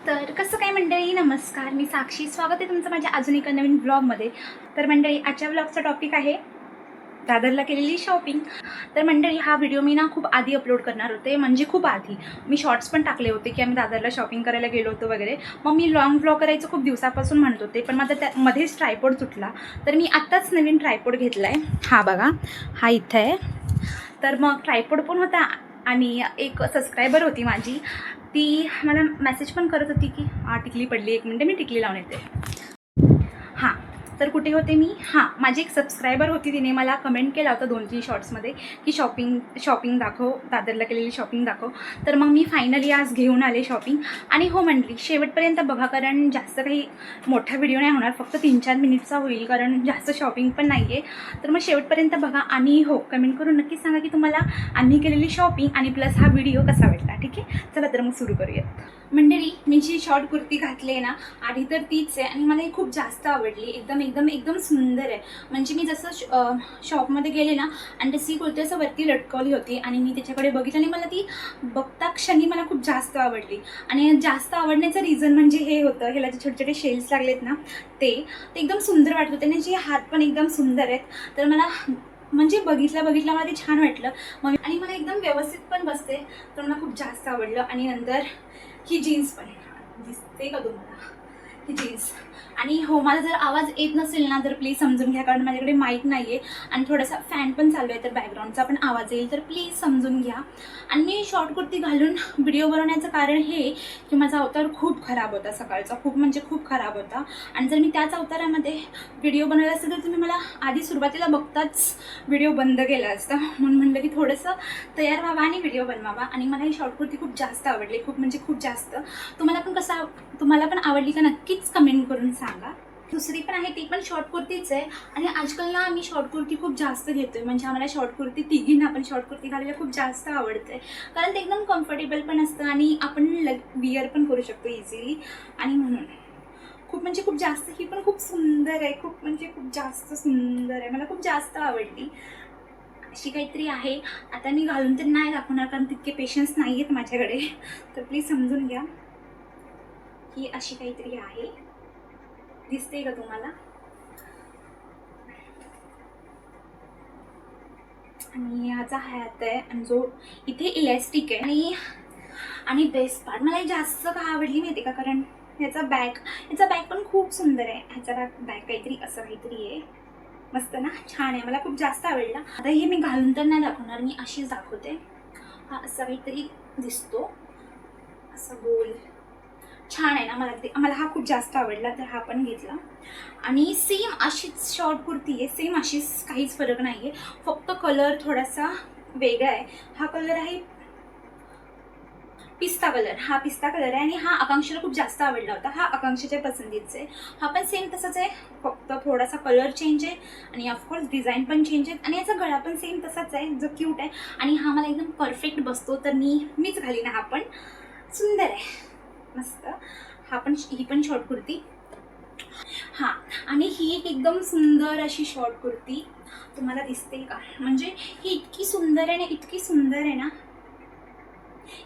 तर कसं काय मंडळी, नमस्कार. मी साक्षी. स्वागत आहे तुमचं माझ्या अजून एका नवीन ब्लॉगमध्ये. तर मंडळी, आजच्या ब्लॉगचा टॉपिक आहे दादरला केलेली शॉपिंग. तर मंडळी, हा व्हिडिओ मी खूप आधी अपलोड करणार होते, म्हणजे खूप आधी. मी शॉर्ट्स पण टाकले होते की आम्ही दादरला शॉपिंग करायला गेलो होतो वगैरे. मग मी लॉंग ब्लॉग करायचं खूप दिवसापासून म्हणत होते, पण माझा त्यामध्येच ट्रायपॉड तुटला. तर मी आत्ताच नवीन ट्रायपॉड घेतला आहे. हा बघा, हा इथं आहे. तर मग ट्रायपॉड पण होता आणि एक सबस्क्रायबर होती माझी, ती मला मेसेज पण करत होती की टिकली पडली, 1 मिनिट मी टिकली लावून येते. हां, तर कुठे होते मी? हां, माझी एक सबस्क्रायबर होती, तिने मला कमेंट केला होता 2-3 शॉर्ट्समध्ये की शॉपिंग दाखव, दादरला केलेली शॉपिंग दाखव. तर मग मी फायनली आज घेऊन आले शॉपिंग. आणि हो मंडळी, शेवटपर्यंत बघा, कारण जास्त काही मोठा व्हिडिओ नाही होणार, फक्त 3-4 मिनिटचा होईल, कारण जास्त शॉपिंग पण नाही आहे. तर मग शेवटपर्यंत बघा आणि हो, कमेंट करून नक्कीच सांगा की तुम्हाला आम्ही केलेली शॉपिंग आणि प्लस हा व्हिडिओ कसा वाटला. ठीक आहे, चला तर मग सुरू करूयात. मंडळी, मी जी शॉर्ट कुर्ती घातली आहे ना, आधी तर तीच आहे आणि मला ही खूप जास्त आवडली. एकदम एकदम एकदम सुंदर आहे. म्हणजे मी जसं शॉपमध्ये गेले ना आणि तशी कुर्ती असं वरती लटकवली होती आणि मी त्याच्याकडे बघितलं आणि मला ती बघता क्षणी मला खूप जास्त आवडली. आणि जास्त आवडण्याचं रिझन म्हणजे हे होतं, ह्याला जे छोटे छोटे शेल्स लागलेत ना, ते एकदम सुंदर वाटत होते आणि जे हात पण एकदम सुंदर आहेत. तर मला म्हणजे बघितलं मला ते छान वाटलं. मग आणि मला एकदम व्यवस्थित पण बसते, तर मला खूप जास्त आवडलं. आणि नंतर ही जीन्स पण दिसते का तुम्हाला, ही जीन्स. आणि हो, मला जर आवाज येत नसेल ना तर प्लीज समजून घ्या, कारण माझ्याकडे माईक नाही आहे आणि थोडासा फॅन पण चालू आहे, तर बॅकग्राऊंडचा पण आवाज येईल, तर प्लीज समजून घ्या. आणि मी शॉर्ट कुर्ती घालून व्हिडिओ बनवण्याचं कारण हे की माझा अवतार खूप खराब होता सकाळचा, खूप म्हणजे खूप खराब होता. आणि जर मी त्याच अवतारामध्ये व्हिडिओ बनवला असतं तर तुम्ही मला आधी सुरुवातीला बघताच व्हिडिओ बंद केला असता. म्हणून म्हणलं की थोडंसं तयार व्हावा आणि व्हिडिओ बनवावा. आणि मला ही शॉर्ट कुर्ती खूप जास्त आवडली, खूप म्हणजे खूप जास्त. तुम्हाला पण आवडली का नक्कीच कमेंट करून सांगा. दुसरी पण आहे, ती पण शॉर्ट कुर्तीच आहे. आणि आजकाल ना आम्ही शॉर्ट कुर्ती खूप जास्त घेतोय, म्हणजे आम्हाला शॉर्ट कुर्ती तिघींना पण शॉर्ट कुर्ती घालायला खूप जास्त आवडते, कारण ते एकदम कम्फर्टेबल पण असतं आणि आपण विअर पण करू शकतो इझिली. आणि म्हणून खूप म्हणजे खूप जास्त, ही पण खूप सुंदर आहे, खूप म्हणजे खूप जास्त सुंदर आहे, मला खूप जास्त आवडली. अशी काहीतरी आहे. आता मी घालून तर नाही दाखवणार, कारण तितके पेशन्स नाही आहेत माझ्याकडे, तर प्लीज समजून घ्या. ही अशी काहीतरी आहे, दिसते का तुम्हाला? आणि ह्याचा हात आहे आणि जो इथे इलॅस्टिक आहे. आणि बेस्ट पार्ट मला जास्त का आवडली माहिती का, कारण ह्याचा बॅग पण खूप सुंदर आहे. ह्याचा बॅग काहीतरी असं काहीतरी आहे, मस्त ना, छान आहे, मला खूप जास्त आवडला. आता हे मी घालून तर नाही दाखवणार, मी अशीच दाखवते. हा असा काहीतरी दिसतो, असा गोल, छान आहे ना, मला हा खूप जास्त आवडला, तर हा पण घेतला. आणि सेम अशीच शॉर्ट कुर्ती आहे, सेम अशीच, काहीच फरक नाही आहे, फक्त कलर थोडासा वेगळा आहे. हा कलर आहे पिस्ता कलर, हा पिस्ता कलर आहे. आणि हा आकांक्षाला खूप जास्त आवडला होता, हा आकांक्षाच्या पसंतीचा आहे. हा पण सेम तसंच आहे, फक्त थोडासा कलर चेंज आहे आणि ऑफकोर्स डिझाईन पण चेंज आहे. आणि याचा गळा पण सेम तसाच आहे, जो क्यूट आहे. आणि हा मला एकदम परफेक्ट बसतो, तर मीच घालीन. हा पण सुंदर आहे, मस्त. ही पण शॉर्ट कुर्ती. हां, आणि ही एक एकदम सुंदर अशी शॉर्ट कुर्ती तुम्हाला दिसते का? म्हणजे ही इतकी सुंदर आहे ना, इतकी सुंदर आहे ना,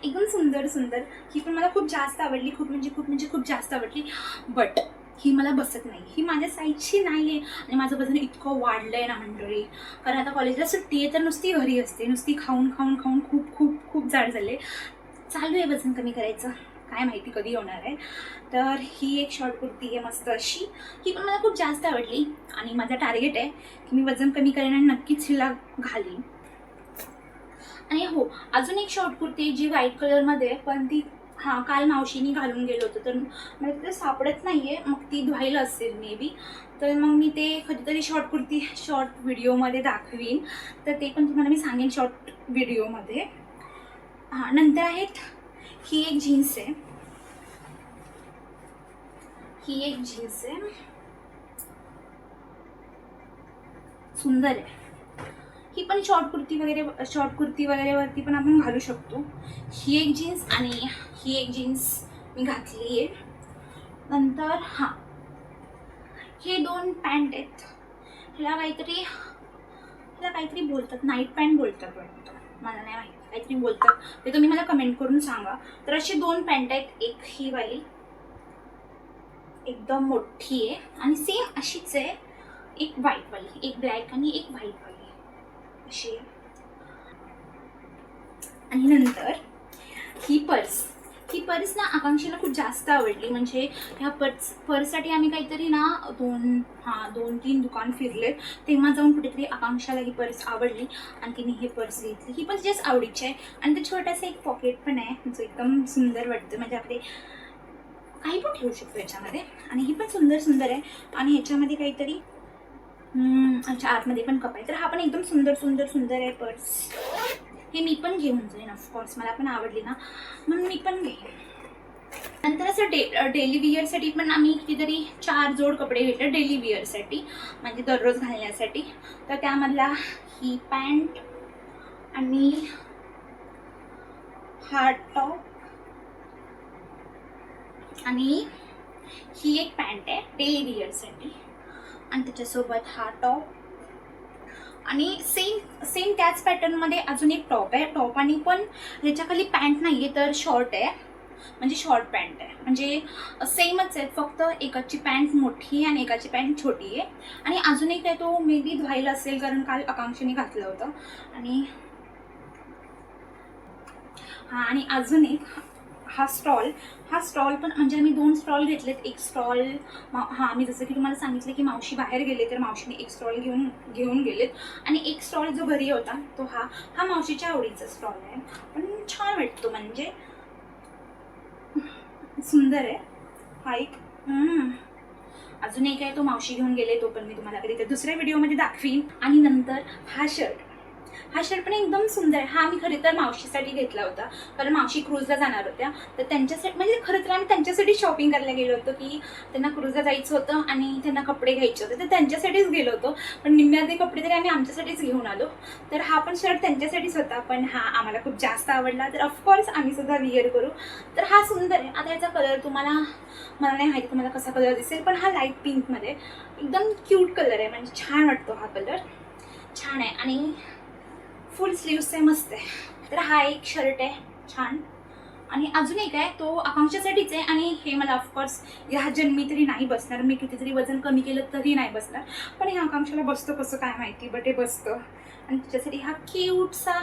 एकदम सुंदर सुंदर. ही पण मला खूप जास्त आवडली, खूप जास्त आवडली. बट ही मला बसत नाही, ही माझ्या साईजची नाही आहे. आणि माझं वजन इतकं वाढलं आहे ना मंडळी, कारण आता कॉलेजला सुट्टी आहे, तर नुसती घरी असते, नुसती खाऊन खूप खूप खूप जाड झाले. चालू आहे वजन कमी करायचं, काय माहिती कधी होणार आहे. तर ही एक शॉर्ट कुर्ती आहे मस्त अशी, ही पण मला खूप जास्त आवडली. आणि माझा टार्गेट आहे की मी वजन कमी करेन आणि नक्कीच हिला घालीन. आणि हो, अजून एक शॉर्ट कुर्ती आहे जी व्हाईट कलरमध्ये आहे, पण ती काल मावशीनी घालून गेलो होतं, तर मला ते सापडत नाही आहे, मग ती धुवायला असेल मे बी. तर मग मी ते कधीतरी शॉर्ट व्हिडिओमध्ये दाखवीन, तर ते पण तुम्हाला मी सांगेन शॉर्ट व्हिडिओमध्ये. नंतर आहेत, ही एक जीन्स आहे, सुंदर आहे. ही पण शॉर्ट कुर्ती वगैरे वरती पण आपण घालू शकतो. ही एक जीन्स आणि ही एक जीन्स मी घातली आहे. नंतर हे 2 पॅन्ट आहेत, ह्याला काहीतरी बोलतात, नाईट पॅन्ट बोलतात वाटतं, मला नाही माहिती, काहीतरी बोलतात, ते तुम्ही मला कमेंट करून सांगा. तर अशी 2 पॅन्ट आहेत, एक ही वाली एकदम मोठी आहे आणि सेम अशीच आहे, एक व्हाईटवाली, एक ब्लॅक आणि एक व्हाईटवाली अशी. आणि नंतर ही पर्स ना आकांक्षेला खूप जास्त आवडली. म्हणजे ह्या पर्ससाठी आम्ही काहीतरी ना 2-3 दुकान फिरले, तेव्हा जाऊन कुठेतरी आकांक्षाला ही पर्स आवडली आणि तिने ही पर्स घेतली. ही पण जस्ट आवडीची आहे आणि ते छोटासा एक पॉकेट पण आहे जो एकदम सुंदर वाटतं. म्हणजे आपले काही पण ठेवू शकतो याच्यामध्ये. आणि ही पण सुंदर आहे आणि ह्याच्यामध्ये काहीतरी अच्छा आतमध्ये पण कप आहे. तर हा पण एकदम सुंदर आहे पर्स. हे मी पण घेऊन जाईन ऑफकोर्स, मला पण आवडली ना म्हणून मी पण घेईन. नंतर असं डेली विअरसाठी पण आम्ही कितीतरी 4 जोड कपडे घेतले डेली विअरसाठी, म्हणजे दररोज घालण्यासाठी. तर त्यामधला ही पॅन्ट आणि हा टॉप आणि ही एक पॅन्ट आहे डेली विअरसाठी आणि त्याच्यासोबत हा टॉप आणि सेम त्याच पॅटर्नमध्ये अजून एक टॉप आहे. टॉप आणि पण ह्याच्या खाली पॅन्ट नाही आहे तर शॉर्ट आहे, म्हणजे शॉर्ट पॅन्ट आहे. म्हणजे सेमच आहे, फक्त एकाची पॅन्ट मोठी आहे आणि एकाची पॅन्ट छोटी आहे. आणि अजून एक आहे तो मे बी धुवायला असेल कारण काल आकांक्षेने घातलं होतं. आणि अजून एक हा स्टॉल पण म्हणजे आम्ही 2 स्टॉल घेतलेत. एक स्टॉल मी जसं की तुम्हाला सांगितलं की मावशी बाहेर गेले तर मावशीने एक स्टॉल घेऊन गेलेत आणि एक स्टॉल जो घरी होता तो हा मावशीच्या आवडीचा स्टॉल आहे, पण छान वाटतो, म्हणजे सुंदर आहे. हा एक अजून एक आहे तो मावशी घेऊन गेले, तो पण मी तुम्हाला कधी तर दुसऱ्या व्हिडिओमध्ये दाखवीन. आणि नंतर हा शर्ट पण एकदम सुंदर आहे. हा मी खरी तर मावशीसाठी घेतला होता कारण मावशी क्रूजला जाणार होत्या. तर त्यांच्यासाठी म्हणजे खरं तर आम्ही त्यांच्यासाठी शॉपिंग करायला गेलो होतो की त्यांना क्रूजला जायचं होतं आणि त्यांना कपडे घ्यायचे होते, तर त्यांच्यासाठीच गेलो होतो. पण निम्म्याचे कपडे तरी आम्ही आमच्यासाठीच घेऊन आलो. तर हा पण शर्ट त्यांच्यासाठीच होता, पण हा आम्हाला खूप जास्त आवडला, तर ऑफकोर्स आम्ही सुद्धा विअर करू. तर हा सुंदर आहे. आता याचा कलर मला नाही माहिती तुम्हाला कसा कलर दिसेल, पण हा लाईट पिंकमध्ये एकदम क्यूट कलर आहे, म्हणजे छान वाटतो हा कलर, छान आहे. आणि फुल स्लीव्स आहे, मस्त आहे. तर हा एक शर्ट आहे छान. आणि अजून एक आहे तो आकांक्षासाठीच आहे आणि हे मला ऑफकोर्स ह्या जन्मी तरी नाही बसणार. मी कितीतरी वजन कमी केलं तरी नाही बसणार, पण ह्या आकांक्षाला बसतं कसं काय माहिती, बट हे बसतं. आणि त्याच्यासाठी हा क्यूटसा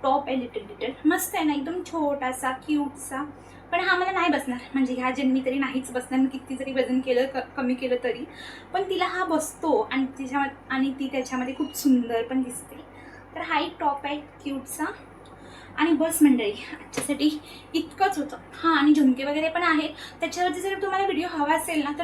टॉप आहे, लिटल मस्त आहे ना, एकदम छोटासा क्यूटसा. पण हा मला नाही बसणार, म्हणजे ह्या जन्मी तरी नाहीच बसणार. मी किती जरी वजन केलं कमी केलं तरी, पण तिला हा बसतो आणि ती त्याच्यामध्ये खूप सुंदर पण दिसते. तर हा एक टॉप आहे क्यूटचा. आणि बस मंडळी आजच्यासाठी इतकंच होतं. आणि झुमके वगैरे पण आहेत, त्याच्यावरती जर तुम्हाला व्हिडिओ हवा असेल ना तर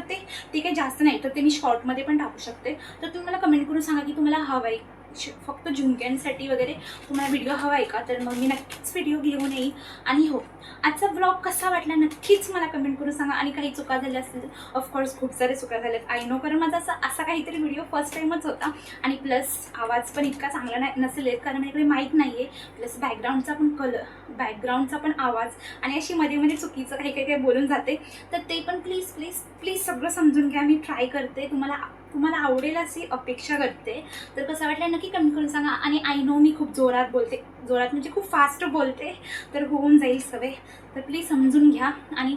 ते काही जास्त नाही, तर ते मी शॉर्टमध्ये पण टाकू शकते. तर तुम्ही मला कमेंट करून सांगा की तुम्हाला हवं आहे फक्त झुमक्यांसाठी वगैरे तुम्हाला व्हिडिओ हवा आहे का, तर मग मी नक्कीच व्हिडिओ घेऊन येईल. आणि हो, आजचा ब्लॉग कसा वाटला नक्कीच मला कमेंट करून सांगा. आणि काही चुका झाल्या असतील तर ऑफकोर्स खूप सारे चुका झाल्यात, आय नो, कारण माझा असा काहीतरी व्हिडिओ फर्स्ट टाईमच होता. आणि प्लस आवाज पण इतका चांगला नसेल येत कारण माझ्याकडे माईक नाही आहे. प्लस बॅकग्राऊंडचा पण आवाज आणि अशी मध्ये मध्ये चुकीचं काही बोलून जाते. तर ते पण प्लीज सगळं समजून घ्या. मी ट्राय करते, तुम्हाला आवडेल अशी अपेक्षा करते. तर कसं वाटलं नक्की कमेंट करून सांगा. आणि आय नो मी खूप जोरात म्हणजे खूप फास्ट बोलते, तर होऊन जाईल सवय. तर प्लीज समजून घ्या. आणि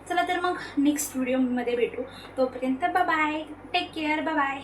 चला तर मग नेक्स्ट व्हिडिओमध्ये भेटू. तोपर्यंत बाय, टेक केअर, बाय.